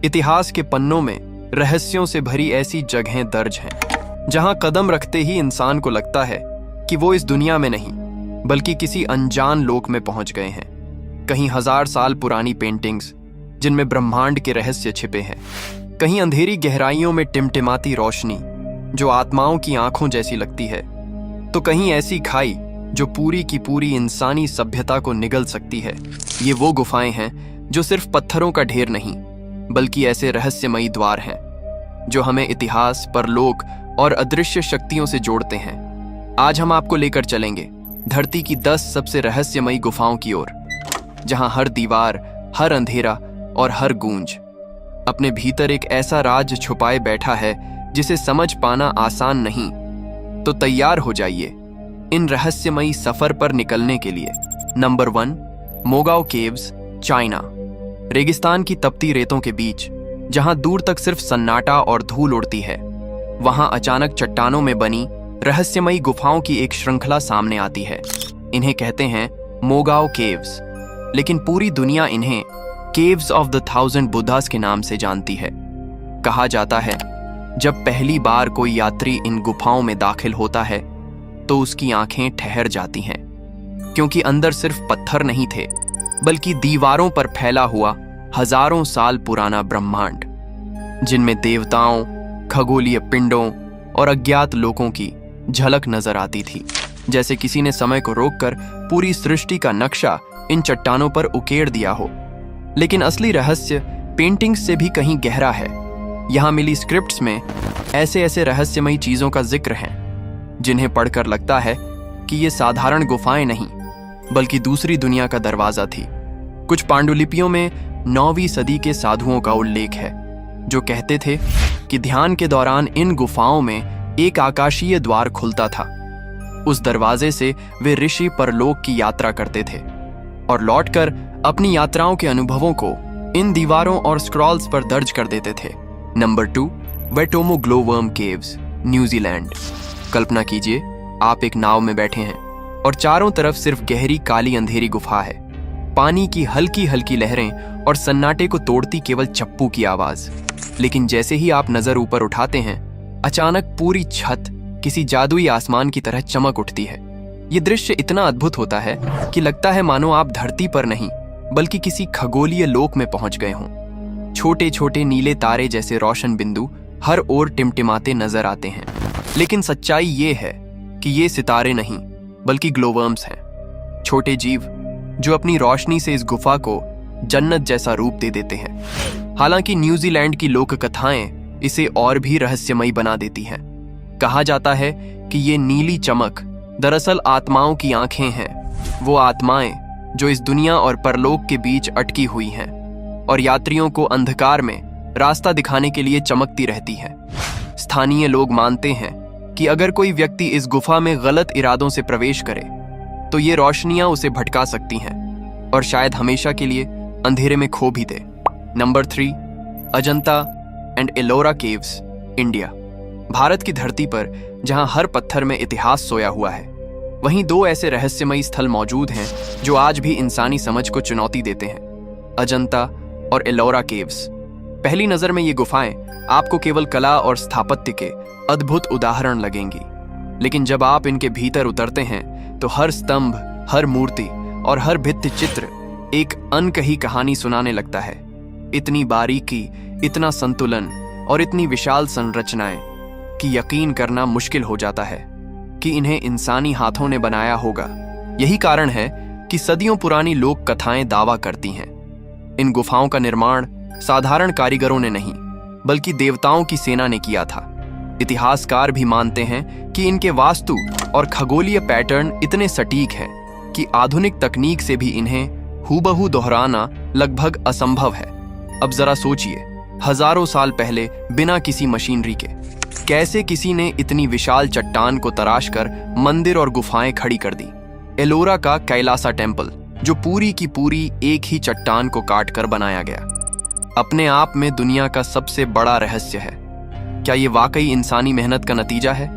इतिहास के पन्नों में रहस्यों से भरी ऐसी जगहें दर्ज हैं जहां कदम रखते ही इंसान को लगता है कि वो इस दुनिया में नहीं बल्कि किसी अनजान लोक में पहुंच गए हैं। कहीं 1000 साल पुरानी पेंटिंग्स जिनमें ब्रह्मांड के रहस्य छिपे हैं, कहीं अंधेरी गहराइयों में टिमटिमाती रोशनी जो आत्माओं की आंखों जैसी लगती है, तो कहीं ऐसी खाई जो पूरी की पूरी इंसानी सभ्यता को निगल सकती है। ये वो गुफाएं हैं जो सिर्फ पत्थरों का ढेर नहीं बल्कि ऐसे रहस्यमयी द्वार हैं जो हमें इतिहास, परलोक और अदृश्य शक्तियों से जोड़ते हैं। आज हम आपको लेकर चलेंगे धरती की 10 सबसे रहस्यमयी गुफाओं की ओर, जहां हर दीवार, हर अंधेरा और हर गूंज अपने भीतर एक ऐसा राज छुपाए बैठा है जिसे समझ पाना आसान नहीं। तो तैयार हो जाइए इन रहस्यमयी सफर पर निकलने के लिए। Number 1, Mogao caves, China. रेगिस्तान की तपती रेतों के बीच जहां दूर तक सिर्फ सन्नाटा और धूल उड़ती है, वहां अचानक चट्टानों में बनी रहस्यमयी गुफाओं की एक श्रृंखला सामने आती है। इन्हें कहते हैं मोगाओ केव्स, लेकिन पूरी दुनिया इन्हें केव्स ऑफ द 1000 बुद्धास के नाम से जानती है। कहा जाता है जब पहली बार कोई यात्री इन गुफाओं में दाखिल होता है तो उसकी आंखें ठहर जाती हैं, क्योंकि अंदर सिर्फ पत्थर नहीं थे बल्कि दीवारों पर फैला हुआ हजारों साल पुराना ब्रह्मांड, जिनमें देवताओं, खगोलीय पिंडों और अज्ञात लोकों की झलक नजर आती थी। जैसे किसी ने समय को रोककर पूरी सृष्टि का नक्शा इन चट्टानों पर उकेर दिया हो। लेकिन असली रहस्य पेंटिंग्स से भी कहीं गहरा है। यहाँ मिली स्क्रिप्ट्स में ऐसे ऐसे रहस्यमयी चीजों का जिक्र है जिन्हें पढ़कर लगता है कि ये साधारण गुफाएं नहीं बल्कि दूसरी दुनिया का दरवाजा थी। कुछ पांडुलिपियों में 9वीं सदी के साधुओं का उल्लेख है जो कहते थे कि ध्यान के दौरान इन गुफाओं में एक आकाशीय द्वार खुलता था। उस दरवाजे से वे ऋषि परलोक की यात्रा करते थे और लौटकर अपनी यात्राओं के अनुभवों को इन दीवारों और स्क्रॉल्स पर दर्ज कर देते थे। Number 2, Waitomo glowworm caves, New Zealand. कल्पना कीजिए आप एक नाव में बैठे हैं और चारों तरफ सिर्फ गहरी काली अंधेरी गुफा है। पानी की हल्की हल्की लहरें और सन्नाटे को तोड़ती केवल चप्पू की आवाज। लेकिन जैसे ही आप नजर ऊपर उठाते हैं, अचानक पूरी छत किसी जादुई आसमान की तरह चमक उठती है। ये दृश्य इतना अद्भुत होता है कि लगता है मानो आप धरती पर नहीं बल्कि किसी खगोलीय लोक में पहुंच गए हों। छोटे छोटे नीले तारे जैसे रोशन बिंदु हर ओर टिमटिमाते नजर आते हैं। लेकिन सच्चाई ये है कि ये सितारे नहीं बल्कि ग्लोवर्म्स हैं, छोटे जीव जो अपनी रोशनी से इस गुफा को जन्नत जैसा रूप दे देते हैं। हालांकि न्यूजीलैंड की लोक कथाएं इसे और भी रहस्यमयी बना देती हैं। कहा जाता है कि ये नीली चमक दरअसल आत्माओं की आंखें हैं, वो आत्माएं जो इस दुनिया और परलोक के बीच अटकी हुई हैं और यात्रियों को अंधकार में रास्ता दिखाने के लिए चमकती रहती हैं। स्थानीय लोग मानते हैं कि अगर कोई व्यक्ति इस गुफा में गलत इरादों से प्रवेश करे तो ये रोशनियां उसे भटका सकती हैं और शायद हमेशा के लिए अंधेरे में खो भी दे। Number 3, Ajanta and Ellora caves, India. Bharat की धरती पर जहां हर पत्थर में इतिहास सोया हुआ है, वहीं 2 ऐसे रहस्यमयी स्थल मौजूद हैं जो आज भी इंसानी समझ को चुनौती देते हैं, अजंता और एलोरा केव्स। पहली नजर में ये गुफाएं आपको केवल कला और स्थापत्य के अद्भुत उदाहरण लगेंगी, लेकिन जब आप इनके भीतर उतरते हैं तो हर स्तंभ, हर मूर्ति और हर भित्ति चित्र एक अनकही कहानी सुनाने लगता है। इतनी बारीकी, इतना संतुलन और इतनी विशाल संरचनाएं कि यकीन करना मुश्किल हो जाता है कि इन्हें इंसानी हाथों ने बनाया होगा। यही कारण है कि सदियों पुरानी लोक कथाएं दावा करती हैं इन गुफाओं का निर्माण साधारण कारीगरों ने नहीं बल्कि देवताओं की सेना ने किया था। इतिहासकार भी मानते हैं कि इनके वास्तु और खगोलीय पैटर्न इतने सटीक हैं कि आधुनिक तकनीक से भी इन्हें हूबहू दोहराना लगभग असंभव है। अब जरा सोचिए, हजारों साल पहले बिना किसी मशीनरी के कैसे किसी ने इतनी विशाल चट्टान को तराश कर मंदिर और गुफाएं खड़ी कर दी। एलोरा का कैलासा टेम्पल जो पूरी की पूरी एक ही चट्टान को काट कर बनाया गया, अपने आप में दुनिया का सबसे बड़ा रहस्य है। क्या ये वाकई इंसानी मेहनत का नतीजा है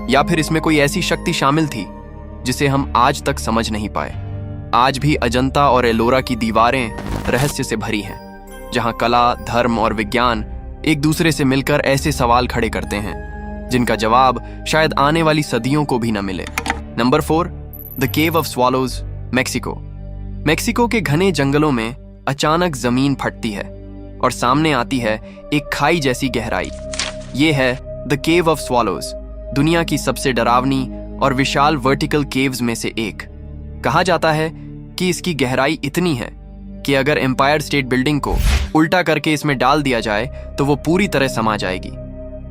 या फिर इसमें कोई ऐसी शक्ति शामिल थी जिसे हम आज तक समझ नहीं पाए? आज भी अजंता और एलोरा की दीवारें रहस्य से भरी हैं, जहां कला, धर्म और विज्ञान एक दूसरे से मिलकर ऐसे सवाल खड़े करते हैं जिनका जवाब शायद आने वाली सदियों को भी न मिले। Number 4, the cave of swallows, Mexico. Mexico के घने जंगलों में अचानक जमीन फटती है और सामने आती है एक खाई जैसी गहराई। ये है द केव ऑफ स्वॉलोज, दुनिया की सबसे डरावनी और विशाल वर्टिकल केव्स में से एक। कहा जाता है कि इसकी गहराई इतनी है कि अगर एम्पायर स्टेट बिल्डिंग को उल्टा करके इसमें डाल दिया जाए तो वो पूरी तरह समा जाएगी।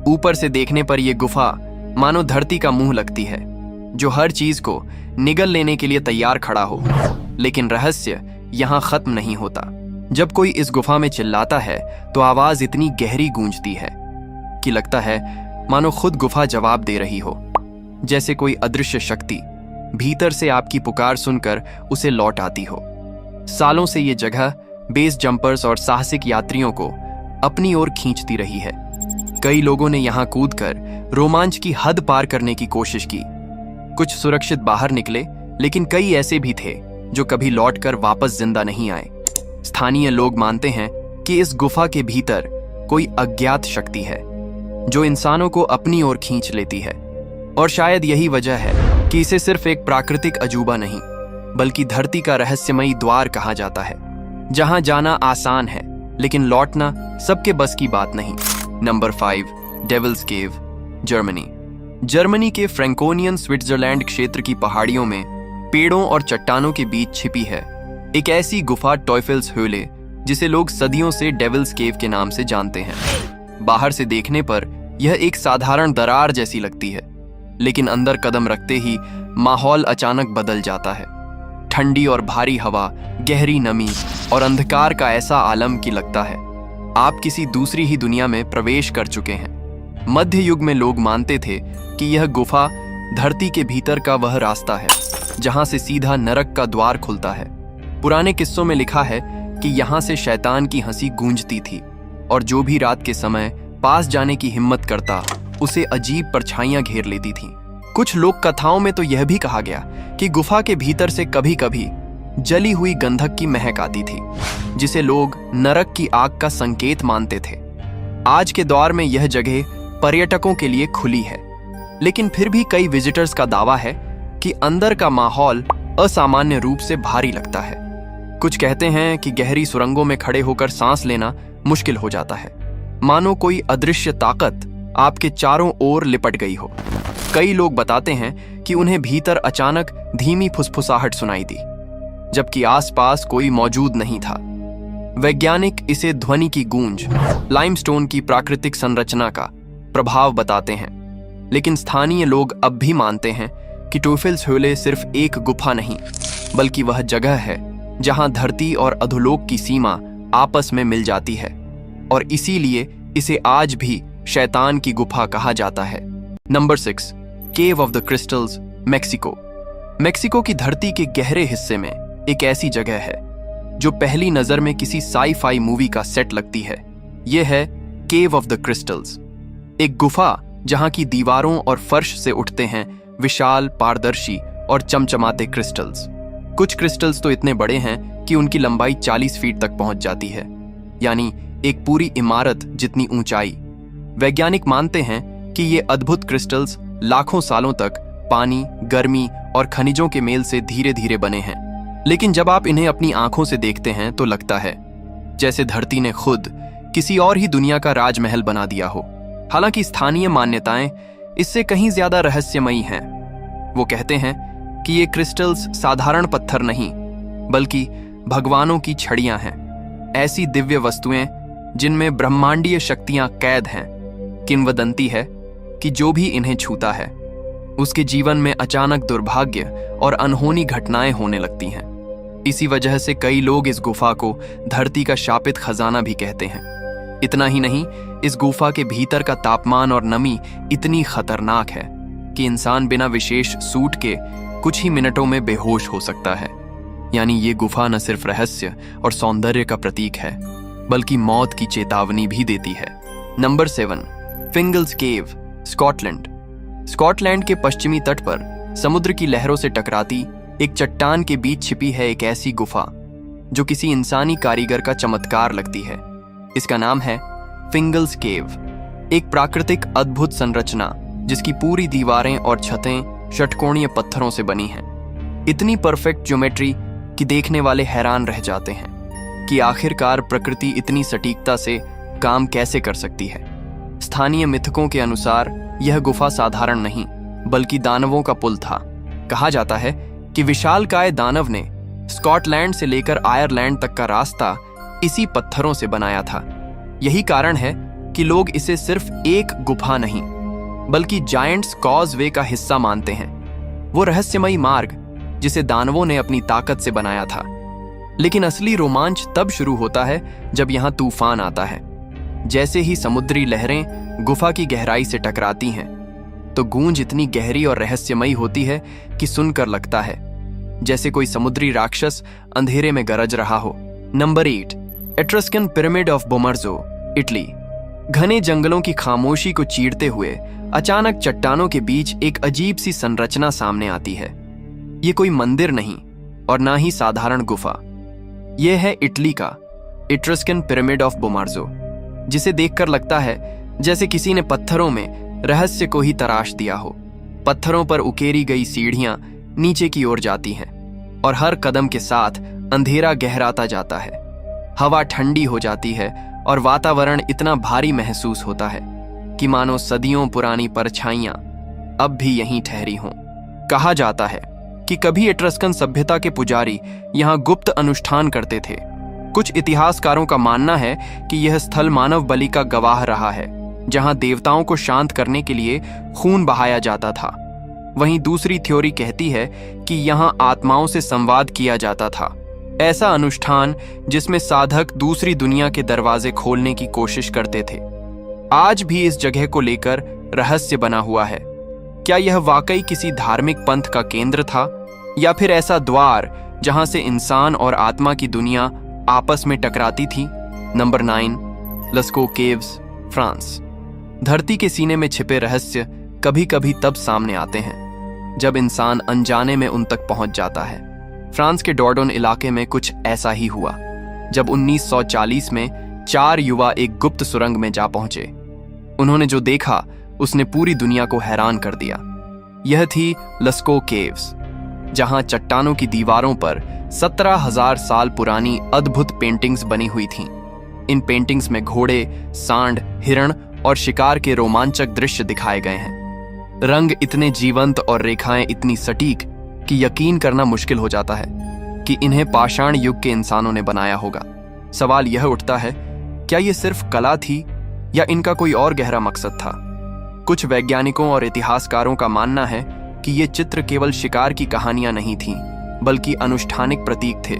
ऊपर से देखने पर यह गुफा मानो धरती का मुंह लगती है, जो हर चीज को निगल लेने के लिए तैयार खड़ा हो। लेकिन रहस्य यहां खत्म नहीं होता। जब कोई इस गुफा में चिल्लाता है तो आवाज इतनी गहरी गूंजती है कि लगता है मानो खुद गुफा जवाब दे रही हो, जैसे कोई अदृश्य शक्ति भीतर से आपकी पुकार सुनकर उसे लौट आती हो। सालों से ये जगह बेस जंपर्स और साहसिक यात्रियों को अपनी ओर खींचती रही है। कई लोगों ने यहां कूदकर रोमांच की हद पार करने की कोशिश की। कुछ सुरक्षित बाहर निकले, लेकिन कई ऐसे भी थे जो कभी लौटकर वापस जिंदा नहीं आए। स्थानीय लोग मानते हैं कि इस गुफा के भीतर कोई अज्ञात शक्ति है जो इंसानों को अपनी ओर खींच लेती है, और शायद यही वजह है कि इसे सिर्फ एक प्राकृतिक अजूबा नहीं बल्कि धरती का रहस्यमयी द्वार कहा जाता है, जहां जाना आसान है लेकिन लौटना सबके बस की बात नहीं। नंबर 5, डेविल्स केव, जर्मनी। जर्मनी के फ्रैंकोनियन स्विट्जरलैंड क्षेत्र की पहाड़ियों में पेड़ों और चट्टानों के बीच छिपी है एक ऐसी गुफा टॉयफेल्स höhle, जिसे लोग सदियों से डेविल्स केव के नाम से जानते हैं। बाहर से देखने पर यह एक साधारण दरार जैसी लगती है, लेकिन अंदर कदम रखते ही माहौल अचानक बदल जाता है। ठंडी और भारी हवा, गहरी नमी और अंधकार का ऐसा आलम कि लगता है आप किसी दूसरी ही दुनिया में प्रवेश कर चुके हैं। मध्य युग में लोग मानते थे कि यह गुफा धरती के भीतर का वह रास्ता है जहां से सीधा नरक का द्वार खुलता है। पुराने किस्सों में लिखा है कि यहां से शैतान की हंसी गूंजती थी और जो भी रात के समय पास जाने की हिम्मत करता उसे अजीब परछाइयां घेर लेती थीं। कुछ लोक कथाओं में तो यह भी कहा गया कि गुफा के भीतर से कभी कभी जली हुई गंधक की महक आती थी, जिसे लोग नरक की आग का संकेत मानते थे। आज के दौर में यह जगह पर्यटकों के लिए खुली है, लेकिन फिर भी कई विजिटर्स का दावा है कि अंदर का माहौल असामान्य रूप से भारी लगता है। कुछ कहते हैं कि गहरी सुरंगों में खड़े होकर सांस लेना मुश्किल हो जाता है, मानो कोई अदृश्य ताकत आपके चारों ओर लिपट गई हो। कई लोग बताते हैं कि उन्हें भीतर अचानक धीमी फुसफुसाहट सुनाई दी, जबकि आसपास कोई मौजूद नहीं था। वैज्ञानिक इसे ध्वनि की गूंज, लाइमस्टोन की प्राकृतिक संरचना का प्रभाव बताते हैं, लेकिन स्थानीय लोग अब भी मानते हैं कि टॉयफेल्स höhle सिर्फ एक गुफा नहीं बल्कि वह जगह है जहां धरती और अधोलोक की सीमा आपस में मिल जाती है, और इसीलिए इसे आज भी शैतान की गुफा कहा जाता है। Number 6, cave of the crystals, Mexico. Mexico की धरती के गहरे हिस्से में एक ऐसी जगह है जो पहली नजर में किसी साई-फाई मूवी का सेट लगती है। यह है केव ऑफ द क्रिस्टल्स, एक गुफा जहां की दीवारों और फर्श से उठते हैं विशाल, पारदर्शी और चमचमाते क्रिस्टल्स। कुछ क्रिस्टल्स तो इतने बड़े हैं कि उनकी लंबाई 40 फीट तक पहुंच जाती है, यानी एक पूरी इमारत जितनी ऊंचाई। वैज्ञानिक मानते हैं कि ये अद्भुत क्रिस्टल्स लाखों सालों तक पानी, गर्मी और खनिजों के मेल से धीरे धीरे बने हैं, लेकिन जब आप इन्हें अपनी आंखों से देखते हैं तो लगता है जैसे धरती ने खुद किसी और ही दुनिया का राजमहल बना दिया हो। हालांकि स्थानीय मान्यताएं इससे कहीं ज्यादा रहस्यमयी हैं। वो कहते हैं कि ये क्रिस्टल्स साधारण पत्थर नहीं बल्कि भगवानों की छड़ियां हैं, ऐसी दिव्य वस्तुएं जिनमें ब्रह्मांडीय शक्तियां कैद हैं। किंवदंती है कि जो भी इन्हें छूता है उसके जीवन में अचानक दुर्भाग्य और अनहोनी घटनाएं होने लगती हैं। इसी वजह से कई लोग इस गुफा को धरती का शापित खजाना भी कहते हैं। इतना ही नहीं, इस गुफा के भीतर का तापमान और नमी इतनी खतरनाक है कि इंसान बिना विशेष सूट के कुछ ही मिनटों में बेहोश हो सकता है। यानी ये गुफा न सिर्फ रहस्य और सौंदर्य का प्रतीक है बल्कि मौत की चेतावनी भी देती है। नंबर 7, फिंगल्स केव, स्कॉटलैंड। स्कॉटलैंड के पश्चिमी तट पर समुद्र की लहरों से टकराती एक चट्टान के बीच छिपी है एक ऐसी गुफा जो किसी इंसानी कारीगर का चमत्कार लगती है। इसका नाम है फिंगल्स केव, एक प्राकृतिक अद्भुत संरचना जिसकी पूरी दीवारें और छतें षटकोणीय पत्थरों से बनी हैं। इतनी परफेक्ट ज्योमेट्री कि देखने वाले हैरान रह जाते हैं कि आखिरकार प्रकृति इतनी सटीकता से काम कैसे कर सकती है। स्थानीय मिथकों के अनुसार यह गुफा साधारण नहीं बल्कि दानवों का पुल था। कहा जाता है कि विशालकाय दानव ने स्कॉटलैंड से लेकर आयरलैंड तक का रास्ता इसी पत्थरों से बनाया था। यही कारण है कि लोग इसे सिर्फ एक गुफा नहीं बल्कि जायंट्स कॉजवे का हिस्सा मानते हैं, वो रहस्यमयी मार्ग जिसे दानवों ने अपनी ताकत से बनाया था। लेकिन असली रोमांच तब शुरू होता है जब यहां तूफान आता है। जैसे ही समुद्री लहरें गुफा की गहराई से टकराती हैं तो गूंज इतनी गहरी और रहस्यमयी होती है कि सुनकर लगता है जैसे कोई समुद्री राक्षस अंधेरे में गरज रहा हो। Number 8, Etruscan pyramid of Bomarzo, Italy. घने जंगलों की खामोशी को चीरते हुए अचानक चट्टानों के बीच एक अजीब सी संरचना सामने आती है। ये कोई मंदिर नहीं और ना ही साधारण गुफा। यह है इटली का एट्रस्कन पिरामिड ऑफ बोमर्जो, जिसे देखकर लगता है जैसे किसी ने पत्थरों में रहस्य को ही तराश दिया हो। पत्थरों पर उकेरी गई सीढ़ियां नीचे की ओर जाती हैं और हर कदम के साथ अंधेरा गहराता जाता है। हवा ठंडी हो जाती है और वातावरण इतना भारी महसूस होता है कि मानो सदियों पुरानी परछाइयां अब भी यहीं ठहरी हों। कहा जाता है कि कभी एट्रस्कन सभ्यता के पुजारी यहां गुप्त अनुष्ठान करते थे। कुछ इतिहासकारों का मानना है कि यह स्थल मानव बलि का गवाह रहा है, जहां देवताओं को शांत करने के लिए खून बहाया जाता था। वहीं दूसरी थ्योरी कहती है कि यहां आत्माओं से संवाद किया जाता था, ऐसा अनुष्ठान जिसमें साधक दूसरी दुनिया के दरवाजे खोलने की कोशिश करते थे। आज भी इस जगह को लेकर रहस्य बना हुआ है। क्या यह वाकई किसी धार्मिक पंथ का केंद्र था या फिर ऐसा द्वार जहां से इंसान और आत्मा की दुनिया आपस में टकराती थी? Number 9, Lascaux caves, France. धरती के सीने में छिपे रहस्य कभी कभी तब सामने आते हैं जब इंसान अनजाने में उन तक पहुंच जाता है। फ्रांस के डॉर्डोन इलाके में कुछ ऐसा ही हुआ जब 1940 में 4 युवा एक गुप्त सुरंग में जा पहुंचे। उन्होंने जो देखा उसने पूरी दुनिया को हैरान कर दिया। यह थी लस्को केव्स, जहां चट्टानों की दीवारों पर 17,000 साल पुरानी अद्भुत पेंटिंग्स बनी हुई थीं। इन पेंटिंग्स में घोड़े, सांड, हिरण और शिकार के रोमांचक दृश्य दिखाए गए हैं। रंग इतने जीवंत और रेखाएं इतनी सटीक कि यकीन करना मुश्किल हो जाता है कि इन्हें पाषाण युग के इंसानों ने बनाया होगा। सवाल यह उठता है, क्या यह सिर्फ कला थी या इनका कोई और गहरा मकसद था? कुछ वैज्ञानिकों और इतिहासकारों का मानना है कि ये चित्र केवल शिकार की कहानियां नहीं थीं, बल्कि अनुष्ठानिक प्रतीक थे।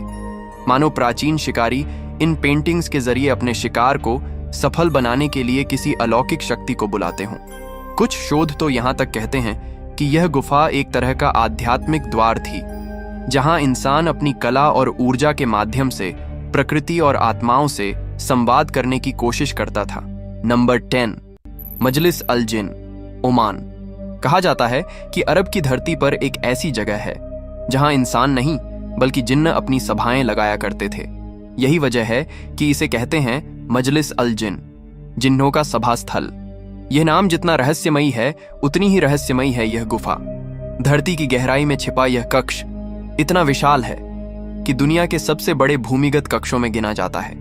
मानो प्राचीन शिकारी इन पेंटिंग्स के जरिए अपने शिकार को सफल बनाने के लिए किसी अलौकिक शक्ति को बुलाते हों। कुछ शोध तो यहां तक कहते हैं कि यह गुफा एक तरह का आध्यात्मिक द्वार थी, जहां इंसान अपनी कला और ऊर्जा के माध्यम से प्रकृति और आत्माओं से संवाद करने की कोशिश करता था। नंबर 10, मजलिस अल जिन, ओमान। कहा जाता है कि अरब की धरती पर एक ऐसी जगह है जहां इंसान नहीं बल्कि जिन्न अपनी सभाएं लगाया करते थे। यही वजह है कि इसे कहते हैं मजलिस अल जिन, जिन्नों का सभा स्थल। यह नाम जितना रहस्यमयी है उतनी ही रहस्यमयी है यह गुफा। धरती की गहराई में छिपा यह कक्ष इतना विशाल है कि दुनिया के सबसे बड़े भूमिगत कक्षों में गिना जाता है।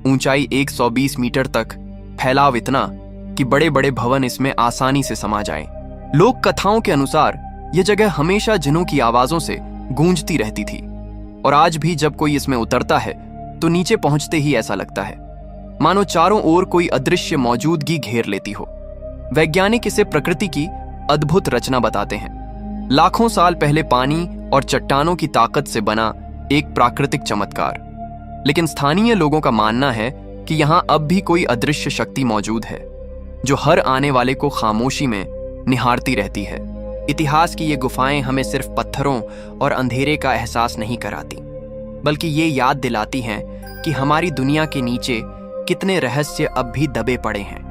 ऊंचाई 120 मीटर तक, फैलाव इतना कि बड़े बड़े भवन इसमें आसानी से समा जाएं। लोक कथाओं के अनुसार यह जगह हमेशा जिन्नों की आवाजों से गूंजती रहती थी और आज भी जब कोई इसमें उतरता है तो नीचे पहुंचते ही ऐसा लगता है मानो चारों ओर कोई अदृश्य मौजूदगी घेर लेती हो। वैज्ञानिक इसे प्रकृति की अद्भुत रचना बताते हैं, लाखों साल पहले पानी और चट्टानों की ताकत से बना एक प्राकृतिक चमत्कार। लेकिन स्थानीय लोगों का मानना है कि यहां अब भी कोई अदृश्य शक्ति मौजूद है जो हर आने वाले को खामोशी में निहारती रहती है। इतिहास की ये गुफाएं हमें सिर्फ पत्थरों और अंधेरे का एहसास नहीं कराती, बल्कि ये याद दिलाती हैं कि हमारी दुनिया के नीचे कितने रहस्य अब भी दबे पड़े हैं।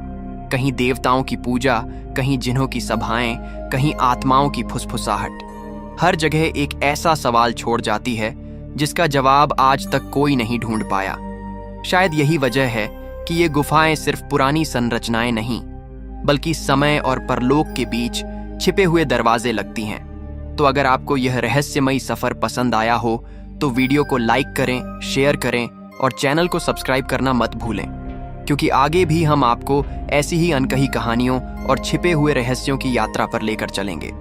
कहीं देवताओं की पूजा, कहीं जिन्हों की सभाएं, कहीं आत्माओं की फुसफुसाहट। हर जगह एक ऐसा सवाल छोड़ जाती है जिसका जवाब आज तक कोई नहीं ढूंढ पाया। शायद यही वजह है कि ये गुफाएं सिर्फ पुरानी संरचनाएं नहीं, बल्कि समय और परलोक के बीच छिपे हुए दरवाजे लगती हैं। तो अगर आपको यह रहस्यमयी सफर पसंद आया हो तो वीडियो को लाइक करें, शेयर करें और चैनल को सब्सक्राइब करना मत भूलें, क्योंकि आगे भी हम आपको ऐसी ही अनकही कहानियों और छिपे हुए रहस्यों की यात्रा पर लेकर चलेंगे।